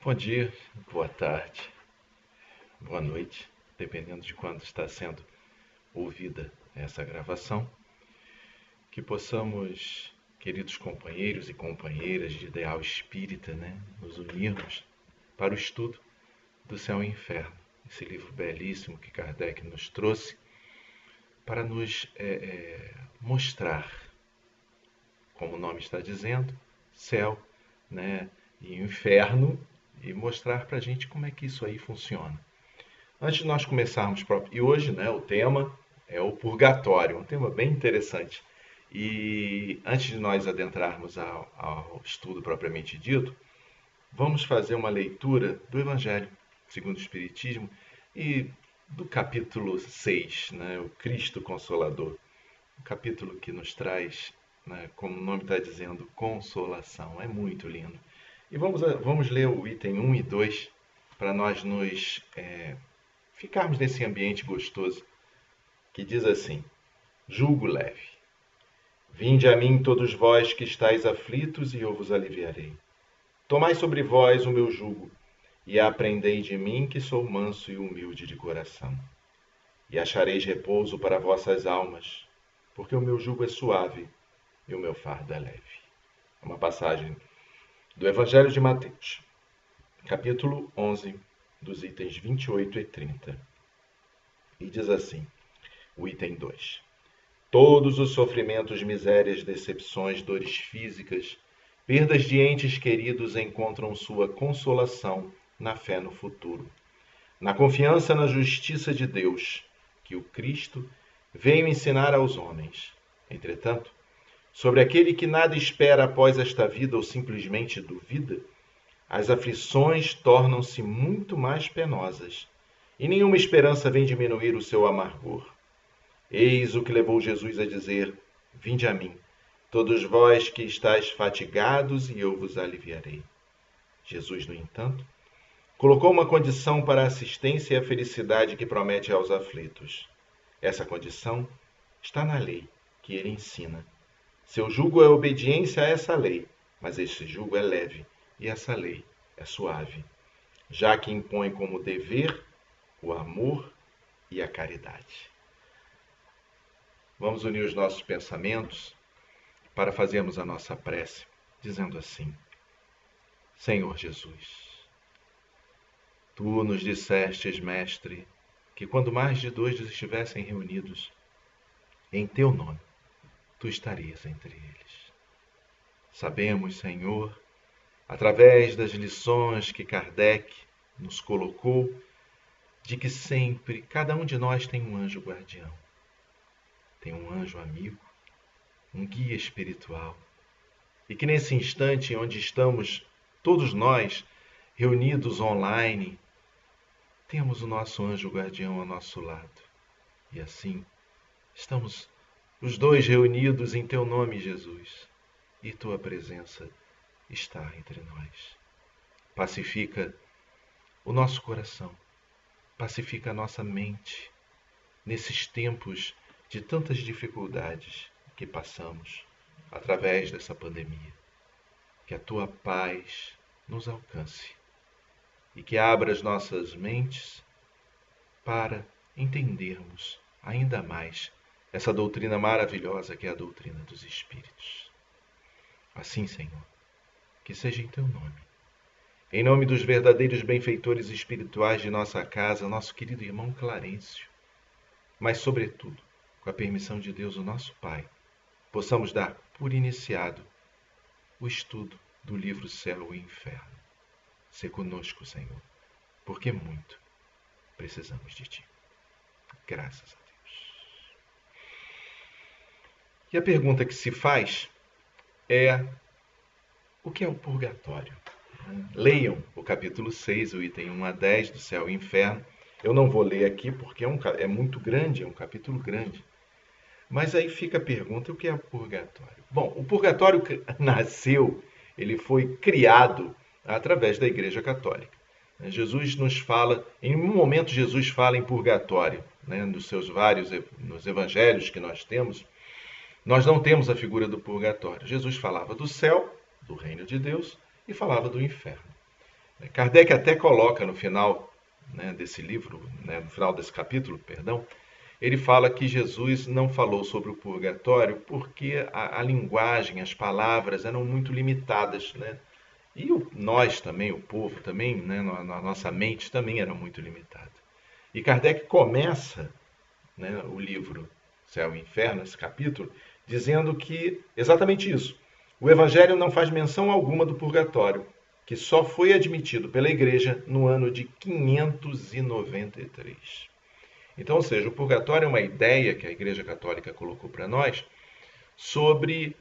Bom dia, boa tarde, boa noite, dependendo de quando está sendo ouvida essa gravação. Que possamos, queridos companheiros e companheiras de ideal espírita, nos unirmos para o estudo do Céu e Inferno, esse livro belíssimo que Kardec nos trouxe para nos mostrar, como o nome está dizendo, céu, e inferno, e mostrar para a gente como é que isso aí funciona. Antes de nós começarmos, e hoje o tema é o purgatório, um tema bem interessante. E antes de nós adentrarmos ao estudo propriamente dito, vamos fazer uma leitura do Evangelho segundo o Espiritismo e do capítulo 6, o Cristo Consolador. Um capítulo que nos traz, como o nome está dizendo, consolação. É muito lindo. E vamos ler o item 1 e 2 para nós nos ficarmos nesse ambiente gostoso, que diz assim: Jugo leve. Vinde a mim todos vós que estáis aflitos, e eu vos aliviarei. Tomai sobre vós o meu jugo, e aprendei de mim, que sou manso e humilde de coração. E achareis repouso para vossas almas, porque o meu jugo é suave e o meu fardo é leve. É uma passagem do Evangelho de Mateus, capítulo 11, dos itens 28 e 30. E diz assim, o item 2. Todos os sofrimentos, misérias, decepções, dores físicas, perdas de entes queridos encontram sua consolação na fé no futuro, na confiança na justiça de Deus, que o Cristo veio ensinar aos homens. Entretanto, sobre aquele que nada espera após esta vida ou simplesmente duvida, as aflições tornam-se muito mais penosas, e nenhuma esperança vem diminuir o seu amargor. Eis o que levou Jesus a dizer: Vinde a mim, todos vós que estáis fatigados, e eu vos aliviarei. Jesus, no entanto, colocou uma condição para a assistência e a felicidade que promete aos aflitos. Essa condição está na lei que ele ensina. Seu jugo é obediência a essa lei, mas esse jugo é leve e essa lei é suave, já que impõe como dever o amor e a caridade. Vamos unir os nossos pensamentos para fazermos a nossa prece, dizendo assim: Senhor Jesus, Tu nos dissestes, Mestre, que quando mais de dois estivessem reunidos em Teu nome, Tu estarias entre eles. Sabemos, Senhor, através das lições que Kardec nos colocou, de que sempre cada um de nós tem um anjo guardião, tem um anjo amigo, um guia espiritual, e que nesse instante onde estamos todos nós reunidos online, temos o nosso anjo guardião ao nosso lado. E assim, estamos os dois reunidos em Teu nome, Jesus, e Tua presença está entre nós. Pacifica o nosso coração, pacifica a nossa mente nesses tempos de tantas dificuldades que passamos através dessa pandemia. Que a Tua paz nos alcance e que abra as nossas mentes para entendermos ainda mais essa doutrina maravilhosa que é a doutrina dos Espíritos. Assim, Senhor, que seja em Teu nome. Em nome dos verdadeiros benfeitores espirituais de nossa casa, nosso querido irmão Clarencio, mas, sobretudo, com a permissão de Deus, o nosso Pai, possamos dar por iniciado o estudo do livro Céu e Inferno. Sê conosco, Senhor, porque muito precisamos de Ti. Graças a Deus. E a pergunta que se faz é: o que é o purgatório? Leiam o capítulo 6, o item 1 a 10 do Céu e Inferno. Eu não vou ler aqui porque é muito grande, é um capítulo grande. Mas aí fica a pergunta: o que é o purgatório? Bom, o purgatório nasceu, ele foi criado através da Igreja Católica. Jesus nos fala, em um momento Jesus fala em purgatório, nos seus nos evangelhos que nós temos, nós não temos a figura do purgatório. Jesus falava do céu, do reino de Deus, e falava do inferno. Kardec até coloca no final, né, desse livro, né, no final desse capítulo, perdão, ele fala que Jesus não falou sobre o purgatório porque a linguagem, as palavras eram muito limitadas, né? E nós também, o povo também, né, na nossa mente também era muito limitada. E Kardec começa, né, o livro Céu e Inferno, esse capítulo, dizendo que exatamente isso. O Evangelho não faz menção alguma do purgatório, que só foi admitido pela Igreja no ano de 593. Então, ou seja, o purgatório é uma ideia que a Igreja Católica colocou para nós sobre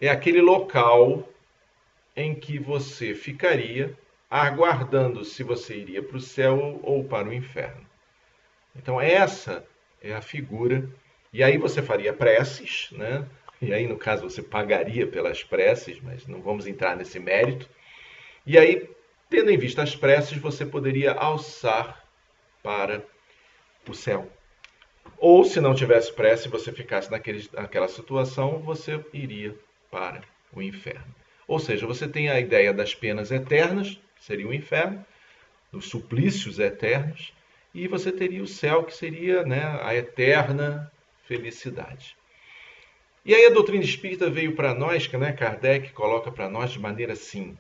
aquele local em que você ficaria aguardando se você iria para o céu ou para o inferno. Então, essa é a figura. E aí você faria preces, né? E aí, no caso, você pagaria pelas preces, mas não vamos entrar nesse mérito. E aí, tendo em vista as preces, você poderia alçar para o céu. Ou, se não tivesse prece, você ficasse naquela situação, você iria para o inferno. Ou seja, você tem a ideia das penas eternas, que seria o inferno, dos suplícios eternos, e você teria o céu, que seria, né, a eterna felicidade. E aí a doutrina espírita veio para nós, que, né, Kardec coloca para nós de maneira assim,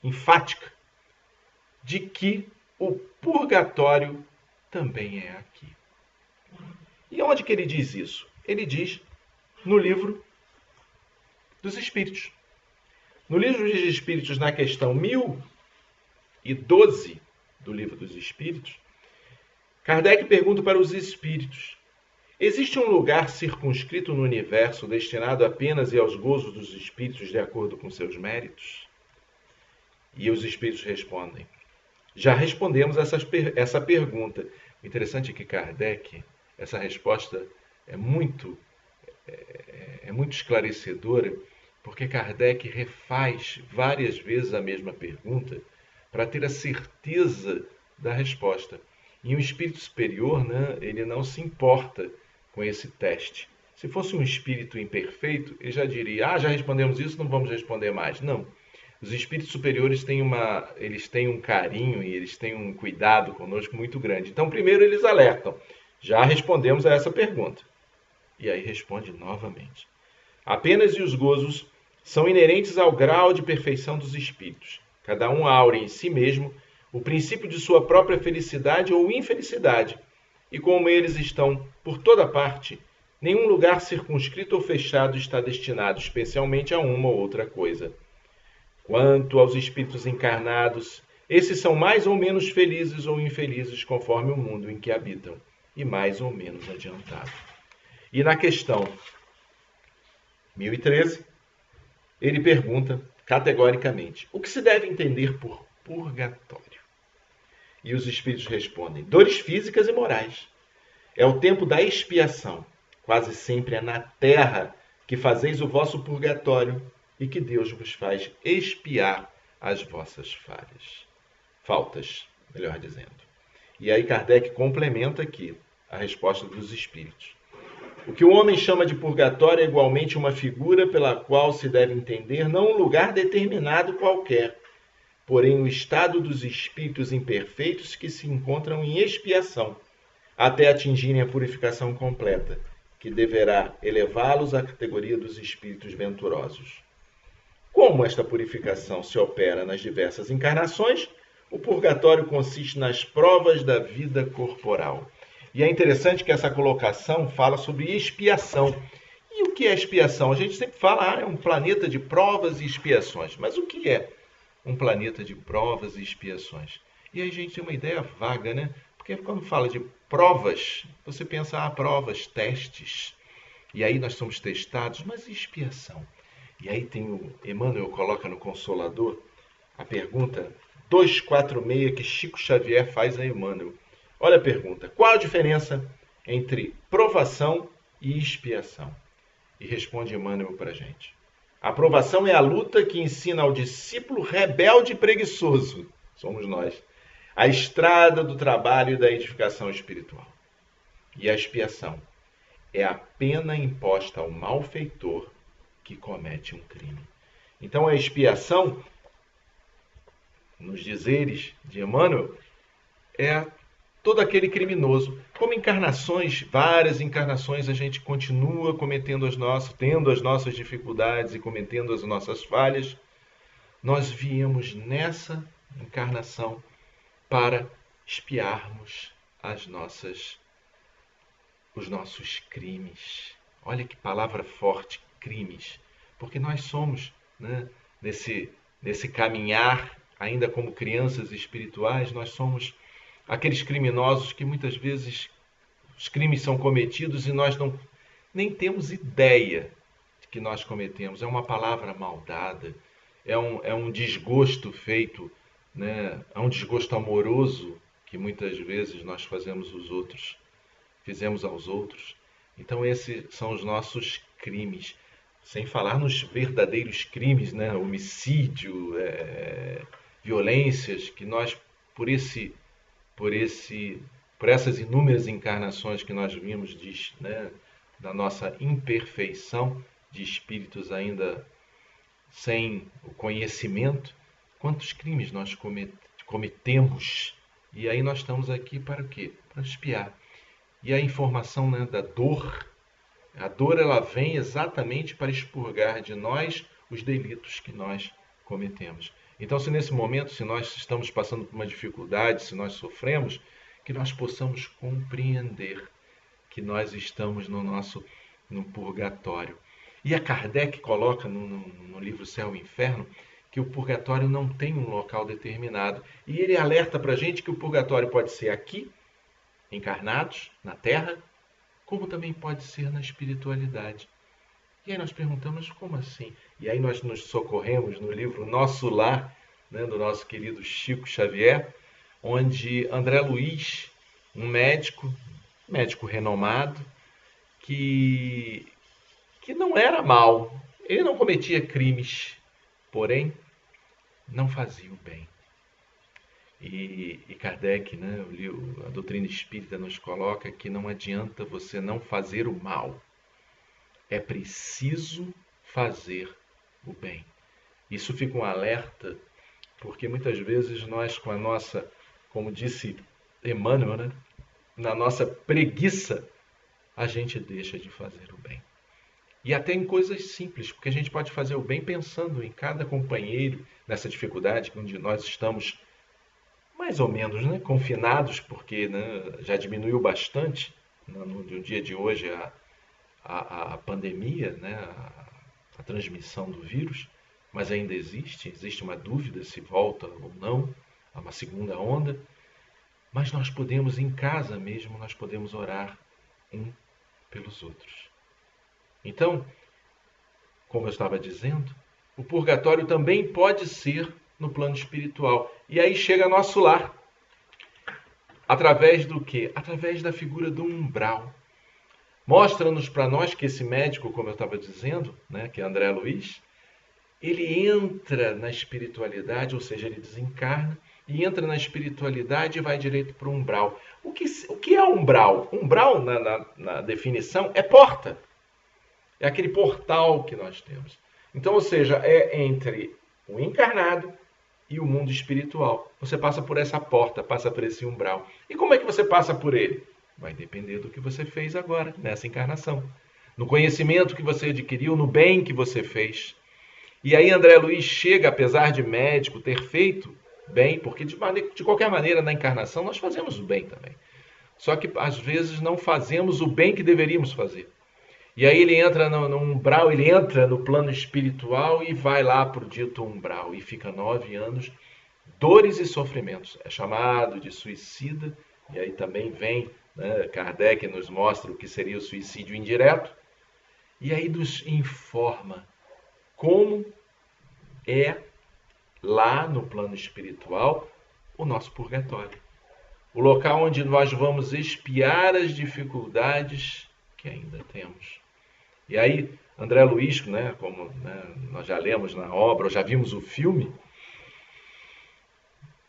enfática, de que o purgatório também é aqui. E onde que ele diz isso? Ele diz no livro dos Espíritos. No livro dos Espíritos, na questão 1012 do livro dos Espíritos, Kardec pergunta para os Espíritos: existe um lugar circunscrito no universo destinado apenas e aos gozos dos Espíritos de acordo com seus méritos? E os Espíritos respondem: já respondemos essa pergunta. O interessante é que Kardec, essa resposta é muito esclarecedora, porque Kardec refaz várias vezes a mesma pergunta para ter a certeza da resposta. E um espírito superior, né, ele não se importa com esse teste. Se fosse um espírito imperfeito, ele já diria: já respondemos isso, não vamos responder mais. Não. Os espíritos superiores têm um carinho e eles têm um cuidado conosco muito grande. Então, primeiro eles alertam: já respondemos a essa pergunta. E aí responde novamente: a penas e os gozos são inerentes ao grau de perfeição dos espíritos. Cada um aure em si mesmo o princípio de sua própria felicidade ou infelicidade. E como eles estão por toda parte, nenhum lugar circunscrito ou fechado está destinado especialmente a uma ou outra coisa. Quanto aos espíritos encarnados, esses são mais ou menos felizes ou infelizes conforme o mundo em que habitam, e mais ou menos adiantados. E na questão 1013, ele pergunta categoricamente: o que se deve entender por purgatório? E os espíritos respondem: dores físicas e morais. É o tempo da expiação. Quase sempre é na terra que fazeis o vosso purgatório e que Deus vos faz expiar as vossas faltas, melhor dizendo. E aí Kardec complementa aqui a resposta dos espíritos. O que o homem chama de purgatório é igualmente uma figura pela qual se deve entender não um lugar determinado qualquer, porém o estado dos espíritos imperfeitos que se encontram em expiação, até atingirem a purificação completa, que deverá elevá-los à categoria dos espíritos venturosos. Como esta purificação se opera nas diversas encarnações, o purgatório consiste nas provas da vida corporal. E é interessante que essa colocação fala sobre expiação. E o que é expiação? A gente sempre fala, é um planeta de provas e expiações. Mas o que é um planeta de provas e expiações? E aí a gente tem uma ideia vaga, né? Porque quando fala de provas, você pensa, provas, testes. E aí nós somos testados, mas e expiação? E aí tem o Emmanuel coloca no Consolador a pergunta 246 que Chico Xavier faz a Emmanuel. Olha a pergunta: qual a diferença entre provação e expiação? E responde Emmanuel para a gente: a provação é a luta que ensina ao discípulo rebelde e preguiçoso, somos nós, a estrada do trabalho e da edificação espiritual. E a expiação é a pena imposta ao malfeitor que comete um crime. Então a expiação nos dizeres de Emmanuel, é todo aquele criminoso. Como encarnações, várias encarnações, a gente continua cometendo tendo as nossas dificuldades e cometendo as nossas falhas. Nós viemos nessa encarnação para expiarmos os nossos crimes. Olha que palavra forte, crimes. Porque nós somos, né, nesse caminhar, ainda como crianças espirituais, nós somos aqueles criminosos que muitas vezes os crimes são cometidos e nós nem temos ideia de que nós cometemos. É uma palavra mal dada, é um desgosto feito, né? É um desgosto amoroso que muitas vezes nós fizemos aos outros. Então esses são os nossos crimes, sem falar nos verdadeiros crimes, né? Homicídio, violências que nós por esse por essas inúmeras encarnações que nós vimos, né, da nossa imperfeição de espíritos ainda sem o conhecimento, quantos crimes nós cometemos. E aí nós estamos aqui para o quê? Para expiar. E a informação, né, da dor, a dor ela vem exatamente para expurgar de nós os delitos que nós cometemos. Então, se nesse momento, se nós estamos passando por uma dificuldade, se nós sofremos, que nós possamos compreender que nós estamos no purgatório. E a Kardec coloca no livro Céu e Inferno que o purgatório não tem um local determinado. E ele alerta para a gente que o purgatório pode ser aqui, encarnados, na Terra, como também pode ser na espiritualidade. E aí nós perguntamos, como assim? E aí nós nos socorremos no livro Nosso Lar, né, do nosso querido Chico Xavier, onde André Luiz, um médico renomado, que não era mau, ele não cometia crimes, porém não fazia o bem. E Kardec, né, a doutrina espírita nos coloca que não adianta você não fazer o mal, é preciso fazer o bem. Isso fica um alerta, porque muitas vezes nós, com a nossa, como disse Emmanuel, né, na nossa preguiça, a gente deixa de fazer o bem. E até em coisas simples, porque a gente pode fazer o bem pensando em cada companheiro nessa dificuldade, onde nós estamos mais ou menos, né, confinados, porque, né, já diminuiu bastante no dia de hoje a pandemia, né, a transmissão do vírus, mas ainda existe uma dúvida se volta ou não a uma segunda onda, mas nós podemos, em casa mesmo, nós podemos orar um pelos outros. Então, como eu estava dizendo, o purgatório também pode ser no plano espiritual. E aí chega nosso lar. Através do quê? Através da figura do umbral. Mostra-nos para nós que esse médico, como eu estava dizendo, né, que é André Luiz, ele entra na espiritualidade, ou seja, ele desencarna, e entra na espiritualidade e vai direito para o umbral. O que é umbral? Umbral, na definição, é porta. É aquele portal que nós temos. Então, ou seja, é entre o encarnado e o mundo espiritual. Você passa por essa porta, passa por esse umbral. E como é que você passa por ele? Vai depender do que você fez agora, nessa encarnação. No conhecimento que você adquiriu, no bem que você fez. E aí André Luiz chega, apesar de médico, ter feito bem, porque de qualquer maneira na encarnação nós fazemos o bem também. Só que às vezes não fazemos o bem que deveríamos fazer. E aí ele entra no umbral, ele entra no plano espiritual e vai lá para o dito umbral. E fica 9 anos, dores e sofrimentos. É chamado de suicida. E aí também vem, né, Kardec nos mostra o que seria o suicídio indireto. E aí nos informa como é lá no plano espiritual o nosso purgatório. O local onde nós vamos expiar as dificuldades que ainda temos. E aí, André Luiz, né, como, né, nós já lemos na obra, ou já vimos o filme,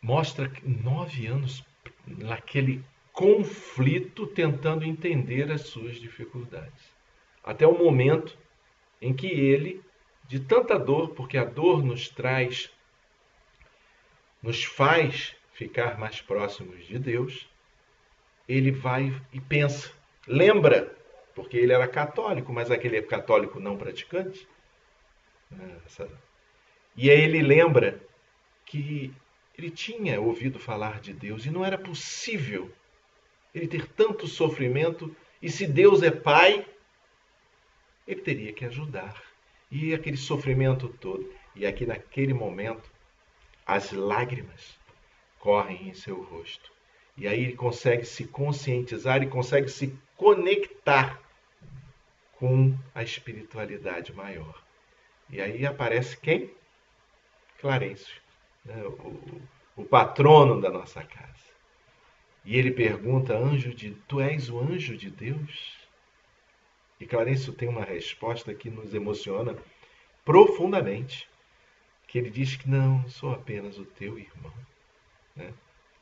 mostra 9 anos naquele conflito tentando entender as suas dificuldades. Até o momento em que ele, de tanta dor, porque a dor nos traz nos faz ficar mais próximos de Deus, ele vai e pensa, lembra, porque ele era católico, mas aquele católico não praticante, e aí ele lembra que ele tinha ouvido falar de Deus e não era possível ele ter tanto sofrimento, e se Deus é Pai, ele teria que ajudar. E aquele sofrimento todo, e aqui naquele momento, as lágrimas correm em seu rosto. E aí ele consegue se conscientizar e consegue se conectar com a espiritualidade maior. E aí aparece quem? Clarencio, né? O patrono da nossa casa. E ele pergunta, tu és o anjo de Deus? E Clarencio tem uma resposta que nos emociona profundamente, que ele diz que não, sou apenas o teu irmão. Né?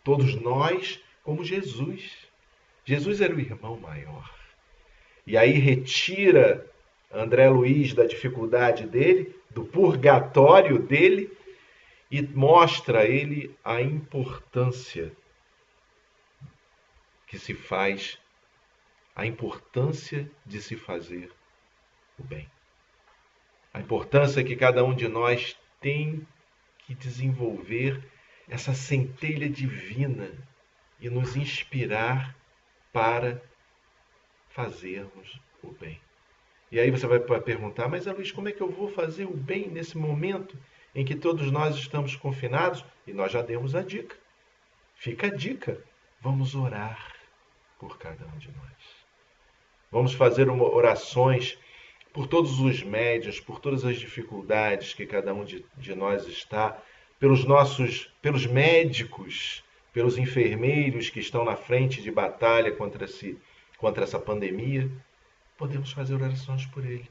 Todos nós, como Jesus. Jesus era o irmão maior. E aí retira André Luiz da dificuldade dele, do purgatório dele, e mostra a ele a importância que se faz, a importância de se fazer o bem. A importância que cada um de nós tem que desenvolver essa centelha divina e nos inspirar para fazermos o bem. E aí você vai perguntar, mas Luiz, como é que eu vou fazer o bem nesse momento em que todos nós estamos confinados? E nós já demos a dica. Fica a dica. Vamos orar por cada um de nós. Vamos fazer orações por todos os médios, por todas as dificuldades que cada um de nós está, pelos médicos, pelos enfermeiros que estão na frente de batalha contra essa pandemia. Podemos fazer orações por ele.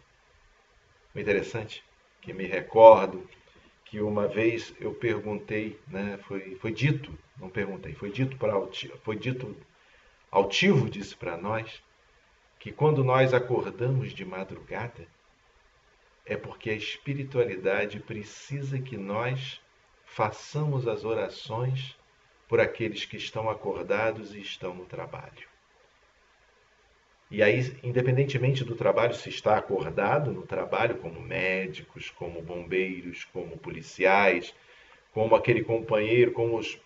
O interessante que me recordo que uma vez eu perguntei, né, foi dito, não perguntei, foi dito Altivo disse para nós que quando nós acordamos de madrugada é porque a espiritualidade precisa que nós façamos as orações por aqueles que estão acordados e estão no trabalho. E aí, independentemente do trabalho, se está acordado no trabalho, como médicos, como bombeiros, como policiais, como aquele companheiro, como os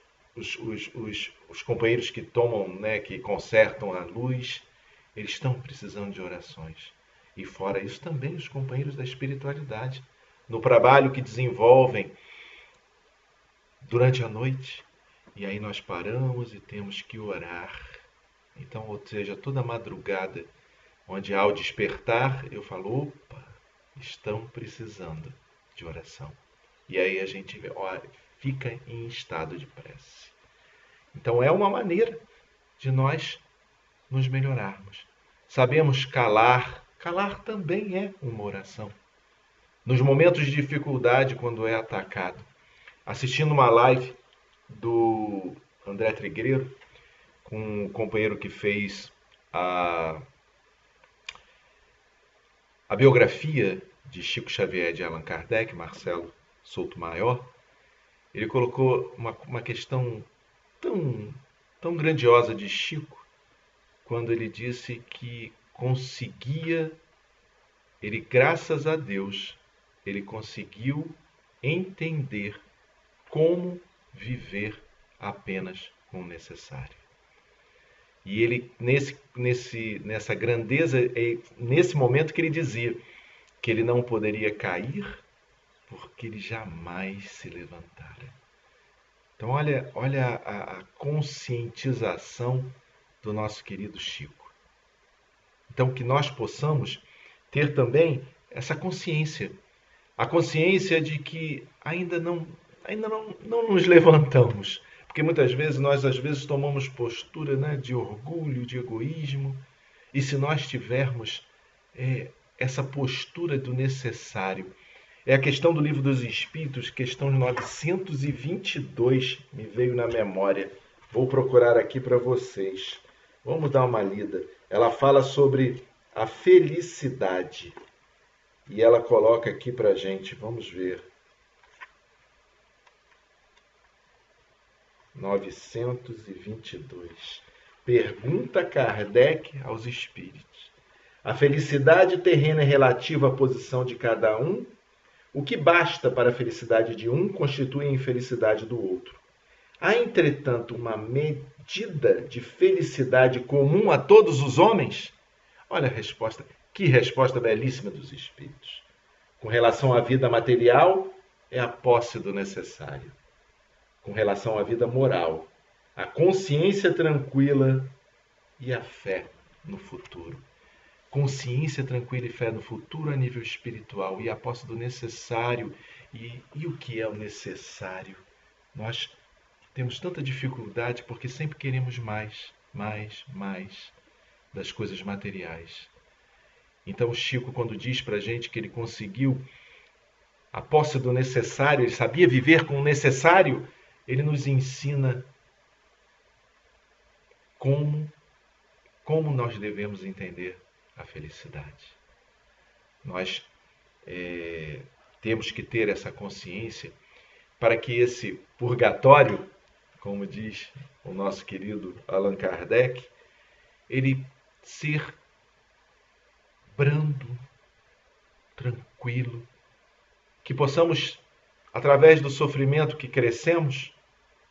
companheiros que tomam, né, que consertam a luz, eles estão precisando de orações. E fora isso, também os companheiros da espiritualidade, no trabalho que desenvolvem durante a noite. E aí nós paramos e temos que orar. Então, ou seja, toda madrugada, onde ao despertar, eu falo, opa, estão precisando de oração. E aí a gente fica em estado de prece. Então é uma maneira de nós nos melhorarmos. Sabemos calar. Calar também é uma oração. Nos momentos de dificuldade, quando é atacado. Assistindo uma live do André Trigueiro, com um companheiro que fez a biografia de Chico Xavier de Allan Kardec, Marcelo Souto-Maior, ele colocou uma questão tão grandiosa de Chico, quando ele disse que ele, graças a Deus, ele conseguiu entender como viver apenas com o necessário. E ele, nessa grandeza, nesse momento que ele dizia que ele não poderia cair, porque ele jamais se levantara. Então, olha a conscientização do nosso querido Chico. Então, que nós possamos ter também essa consciência. A consciência de que ainda não nos levantamos. Porque muitas vezes nós tomamos postura, né, de orgulho, de egoísmo. E se nós tivermos essa postura do necessário, é a questão do Livro dos Espíritos, questão 922, me veio na memória. Vou procurar aqui para vocês. Vamos dar uma lida. Ela fala sobre a felicidade. E ela coloca aqui para a gente, vamos ver. 922. Pergunta Kardec aos espíritos. A felicidade terrena é relativa à posição de cada um? O que basta para a felicidade de um constitui a infelicidade do outro. Há, entretanto, uma medida de felicidade comum a todos os homens? Olha a resposta, que resposta belíssima dos espíritos. Com relação à vida material, é a posse do necessário. Com relação à vida moral, a consciência tranquila e a fé no futuro. Consciência tranquila e fé no futuro a nível espiritual e a posse do necessário. E o que é o necessário? Nós temos tanta dificuldade porque sempre queremos mais das coisas materiais. Então o Chico, quando diz para a gente que ele conseguiu a posse do necessário, ele sabia viver com o necessário, ele nos ensina como nós devemos entender a felicidade. Nós temos que ter essa consciência para que esse purgatório, como diz o nosso querido Allan Kardec, ele ser brando, tranquilo, que possamos, através do sofrimento que crescemos,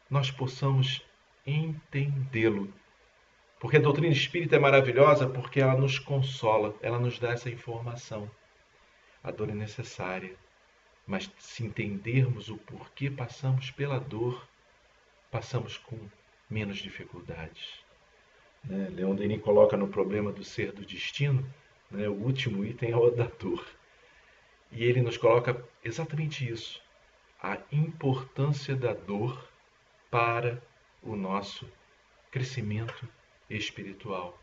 nós possamos entendê-lo. Porque a doutrina espírita é maravilhosa porque ela nos consola, ela nos dá essa informação. A dor é necessária, mas se entendermos o porquê passamos pela dor, passamos com menos dificuldades. Leon Denis coloca no problema do ser do destino, o último item é o da dor. E ele nos coloca exatamente isso, a importância da dor para o nosso crescimento espiritual.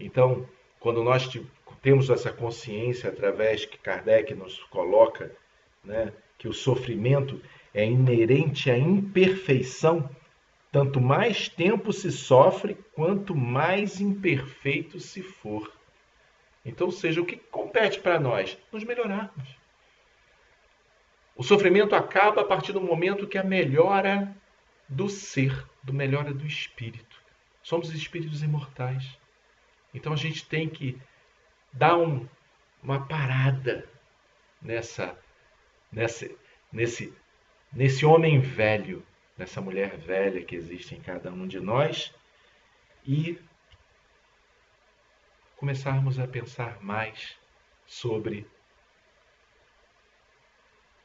Então, quando nós temos essa consciência através que Kardec nos coloca, que o sofrimento é inerente à imperfeição, tanto mais tempo se sofre, quanto mais imperfeito se for. Então, ou seja, o que compete para nós? Nos melhorarmos. O sofrimento acaba a partir do momento que a melhora do ser, do melhora do espírito. Somos espíritos imortais. Então a gente tem que dar uma parada nesse homem velho, nessa mulher velha que existe em cada um de nós e começarmos a pensar mais sobre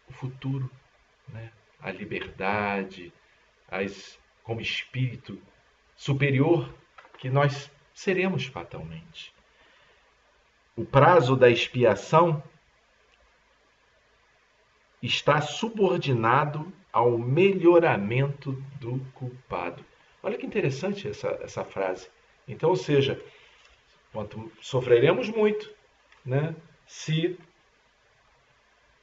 o futuro, a liberdade, como espírito superior que nós seremos fatalmente. O prazo da expiação está subordinado ao melhoramento do culpado. Olha que interessante essa frase. Então, ou seja, sofreremos muito, se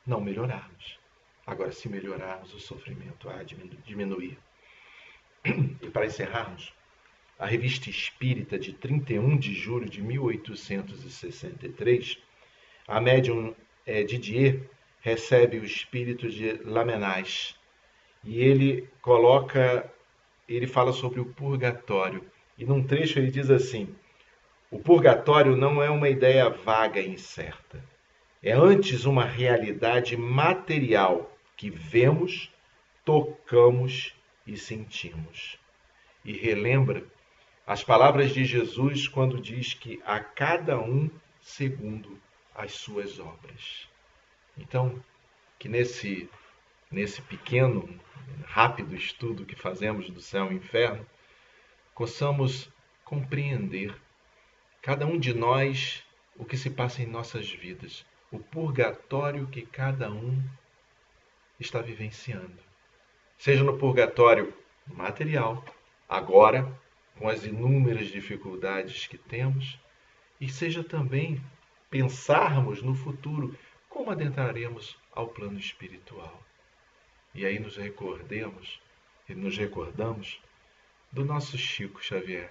não melhorarmos. Agora, se melhorarmos, o sofrimento há de diminuir. E para encerrarmos, a Revista Espírita de 31 de julho de 1863, a médium Didier recebe o espírito de Lamennais e ele fala sobre o purgatório. E num trecho ele diz assim: o purgatório não é uma ideia vaga e incerta. É antes uma realidade material que vemos, tocamos e sentimos. E relembra as palavras de Jesus quando diz que a cada um segundo as suas obras. Então, que nesse pequeno, rápido estudo que fazemos do céu e inferno, possamos compreender, cada um de nós, o que se passa em nossas vidas, o purgatório que cada um está vivenciando. Seja no purgatório material, agora, com as inúmeras dificuldades que temos, e seja também pensarmos no futuro, como adentraremos ao plano espiritual. E aí nos recordamos do nosso Chico Xavier,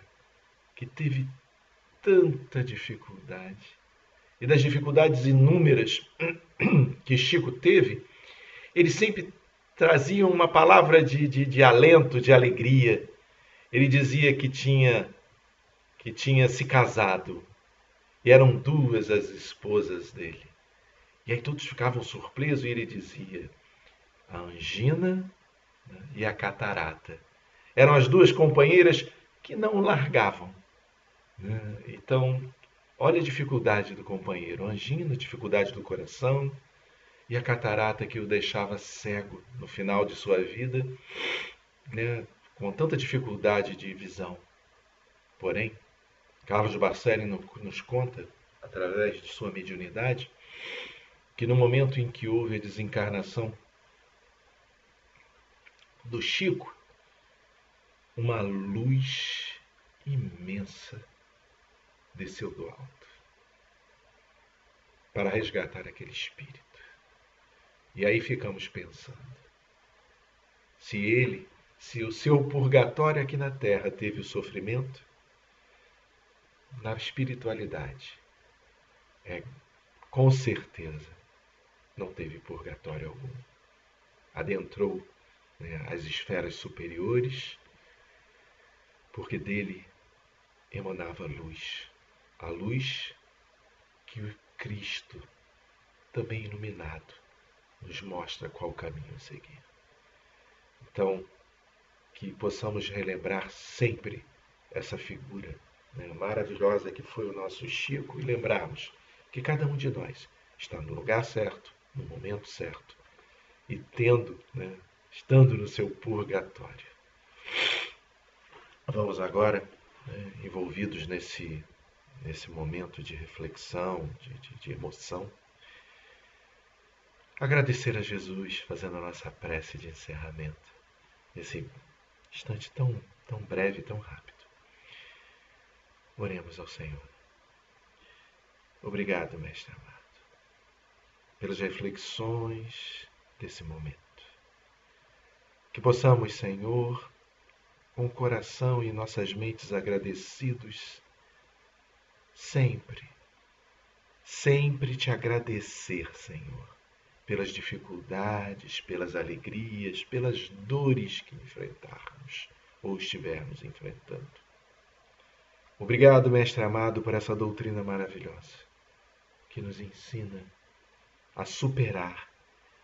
que teve tanta dificuldade. E das dificuldades inúmeras que Chico teve, ele sempre traziam uma palavra de alento, de alegria. Ele dizia que tinha se casado e eram duas as esposas dele. E aí todos ficavam surpresos e ele dizia: a angina, né, e a catarata. Eram as duas companheiras que não o largavam, né? Então, olha a dificuldade do companheiro: a angina, a dificuldade do coração, e a catarata que o deixava cego no final de sua vida, né, com tanta dificuldade de visão. Porém, Carlos Barcelli nos conta, através de sua mediunidade, que no momento em que houve a desencarnação do Chico, uma luz imensa desceu do alto para resgatar aquele espírito. E aí ficamos pensando: se o seu purgatório aqui na Terra teve o sofrimento, na espiritualidade, com certeza não teve purgatório algum. Adentrou, né, as esferas superiores, porque dele emanava luz. A luz que o Cristo, também iluminado, nos mostra qual caminho a seguir. Então, que possamos relembrar sempre essa figura, né, maravilhosa que foi o nosso Chico, e lembrarmos que cada um de nós está no lugar certo, no momento certo, e estando no seu purgatório. Vamos agora, né, envolvidos nesse momento de reflexão, de emoção, agradecer a Jesus, fazendo a nossa prece de encerramento, nesse instante tão breve, tão rápido. Oremos ao Senhor. Obrigado, Mestre amado, pelas reflexões desse momento. Que possamos, Senhor, com o coração e nossas mentes agradecidos, sempre te agradecer, Senhor, pelas dificuldades, pelas alegrias, pelas dores que enfrentarmos ou estivermos enfrentando. Obrigado, Mestre amado, por essa doutrina maravilhosa, que nos ensina a superar,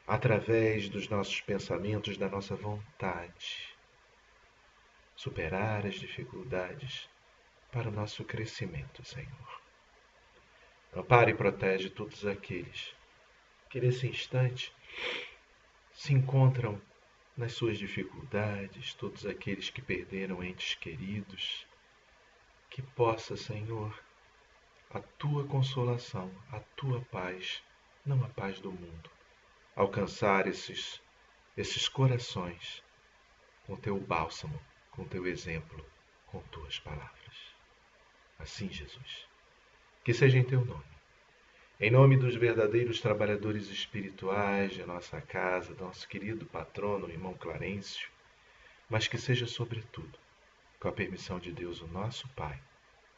através dos nossos pensamentos, da nossa vontade, superar as dificuldades para o nosso crescimento, Senhor. Ampara e protege todos aqueles que nesse instante se encontram nas suas dificuldades, todos aqueles que perderam entes queridos, que possa, Senhor, a tua consolação, a tua paz, não a paz do mundo, alcançar esses corações com teu bálsamo, com teu exemplo, com tuas palavras. Assim, Jesus, que seja em teu nome, em nome dos verdadeiros trabalhadores espirituais de nossa casa, do nosso querido patrono, irmão Clarencio, mas que seja, sobretudo, com a permissão de Deus, o nosso Pai,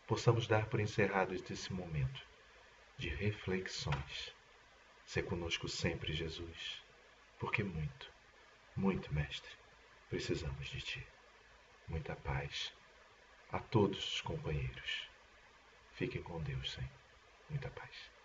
possamos dar por encerrado esse momento de reflexões. Sê conosco sempre, Jesus, porque muito, muito, Mestre, precisamos de Ti. Muita paz a todos os companheiros. Fiquem com Deus, Senhor. Muita paz.